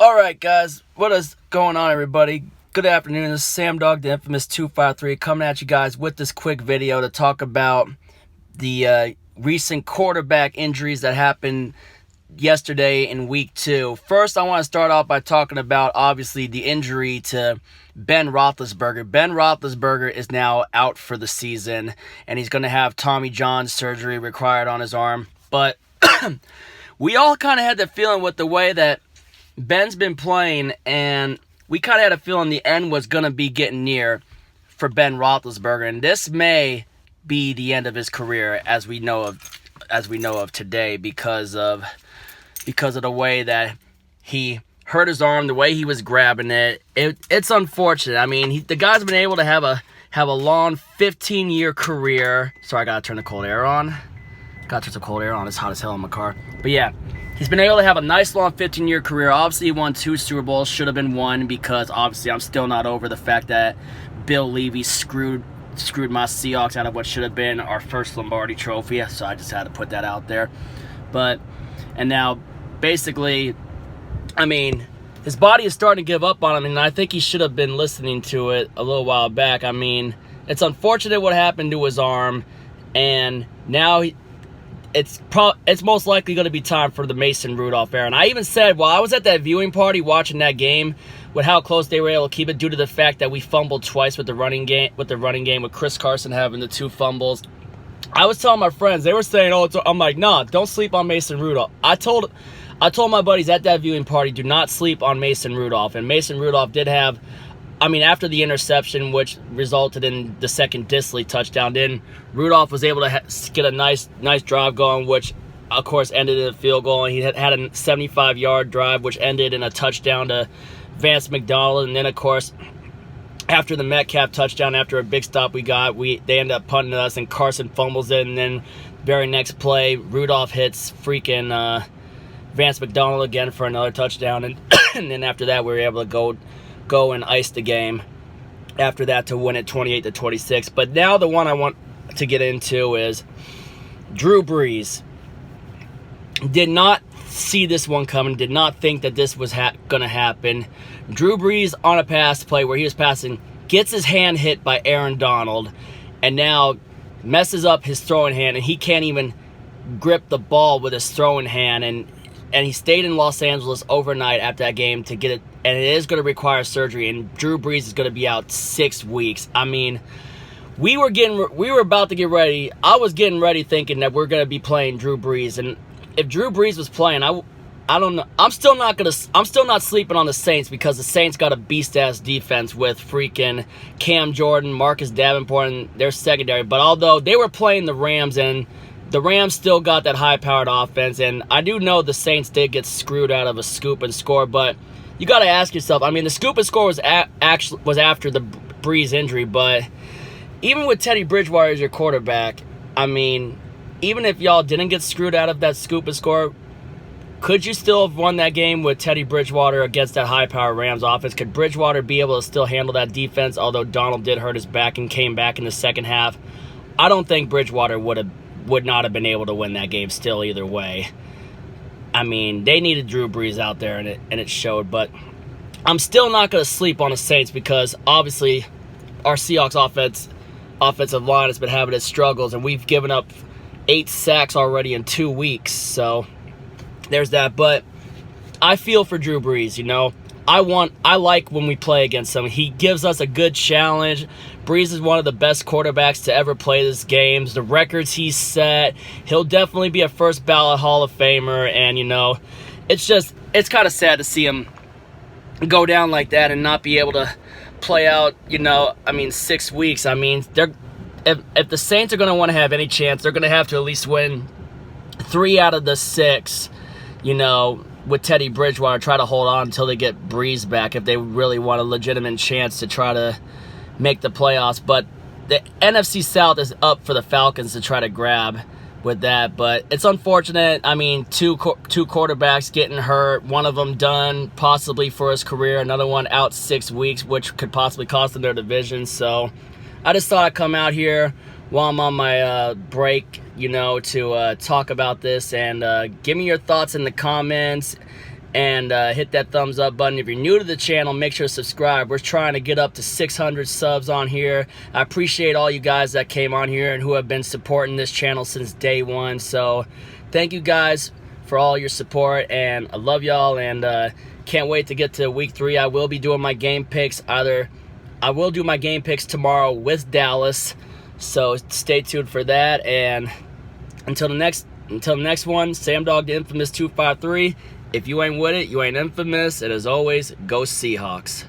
Alright guys, what is going on everybody? Good afternoon, this is Sam Dog, the infamous 253, coming at you guys with this quick video to talk about the recent quarterback injuries that happened yesterday in week 2. First, I want to start off by talking about, obviously, the injury to Ben Roethlisberger. Ben Roethlisberger is now out for the season, and he's going to have Tommy John surgery required on his arm. But we all kind of had the feeling with the way that Ben's been playing, and we kind of had a feeling the end was going to be getting near for Ben Roethlisberger, and this may be the end of his career as we know of today because of the way that he hurt his arm, the way he was grabbing it. It's unfortunate. I mean, the guy's been able to have a long 15-year career. Sorry, I gotta turn the cold air on. Gotta turn the cold air on. It's hot as hell in my car. But yeah, he's been able to have a nice long 15-year career. Obviously, he won 2 Super Bowls. Should have been 1 because obviously I'm still not over the fact that Bill Levy screwed my Seahawks out of what should have been our first Lombardi trophy. So I just had to put that out there. And now, basically, I mean, his body is starting to give up on him, and I think he should have been listening to it a little while back. I mean, it's unfortunate what happened to his arm, and now it's most likely going to be time for the Mason Rudolph era. And I even said, while I was at that viewing party watching that game, with how close they were able to keep it due to the fact that we fumbled twice with the running game, with Chris Carson having the 2 fumbles. I was telling my friends, they were saying, I'm like, nah, don't sleep on Mason Rudolph. I told my buddies at that viewing party, do not sleep on Mason Rudolph. And Mason Rudolph did have, I mean, after the interception, which resulted in the second Disley touchdown, then Rudolph was able to get a nice drive going, which, of course, ended in a field goal. And he had a 75-yard drive, which ended in a touchdown to Vance McDonald. And then, of course, after the Metcalf touchdown, after a big stop we got, they ended up punting us, and Carson fumbles it. And then very next play, Rudolph hits freaking Vance McDonald again for another touchdown. And, and then after that, we were able to go and ice the game after that to win it 28-26. But now the one I want to get into is Drew Brees. Did not see this one coming, did not think that this was going to happen. Drew Brees on a pass play where he was passing, gets his hand hit by Aaron Donald, and now messes up his throwing hand, and he can't even grip the ball with his throwing hand, and he stayed in Los Angeles overnight after that game to get it, and it is going to require surgery, and Drew Brees is going to be out 6 weeks. I mean, we were about to get ready. I was getting ready thinking that we're going to be playing Drew Brees, and if Drew Brees was playing, I don't know. I'm still not sleeping on the Saints because the Saints got a beast-ass defense with freaking Cam Jordan, Marcus Davenport, and their secondary. But although they were playing the Rams, and the Rams still got that high-powered offense, and I do know the Saints did get screwed out of a scoop and score, but you got to ask yourself, I mean, the scoop and score was after the Brees injury, but even with Teddy Bridgewater as your quarterback, I mean, even if y'all didn't get screwed out of that scoop and score, could you still have won that game with Teddy Bridgewater against that high-powered Rams offense? Could Bridgewater be able to still handle that defense, although Donald did hurt his back and came back in the second half? I don't think Bridgewater would not have been able to win that game still either way. I mean, they needed Drew Brees out there, and it showed. But I'm still not going to sleep on the Saints because, obviously, our Seahawks offensive line has been having its struggles, and we've given up 8 sacks already in 2 weeks. So there's that. But I feel for Drew Brees, you know. I like when we play against him. He gives us a good challenge. Brees is one of the best quarterbacks to ever play this game. The records he's set, he'll definitely be a first ballot Hall of Famer. And, you know, it's kind of sad to see him go down like that and not be able to play out, you know, I mean, 6 weeks. I mean, if the Saints are going to want to have any chance, they're going to have to at least win 3 out of the 6, you know, with Teddy Bridgewater, try to hold on until they get Brees back if they really want a legitimate chance to try to make the playoffs. But the NFC South is up for the Falcons to try to grab with that. But it's unfortunate. I mean, two quarterbacks getting hurt, one of them done possibly for his career, another one out 6 weeks, which could possibly cost them their division. So I just thought I'd come out here while I'm on my break, you know, to talk about this, and give me your thoughts in the comments. and hit that thumbs up button. If you're new to the channel, make sure to subscribe. We're trying to get up to 600 subs on here. I appreciate all you guys that came on here and who have been supporting this channel since day one. So thank you guys for all your support, and I love y'all, and can't wait to get to week 3. I will be doing my game picks. I will do my game picks tomorrow with Dallas, so stay tuned for that. And until the next one, Sam Dog the Infamous 253. If you ain't with it, you ain't infamous. And as always, go Seahawks.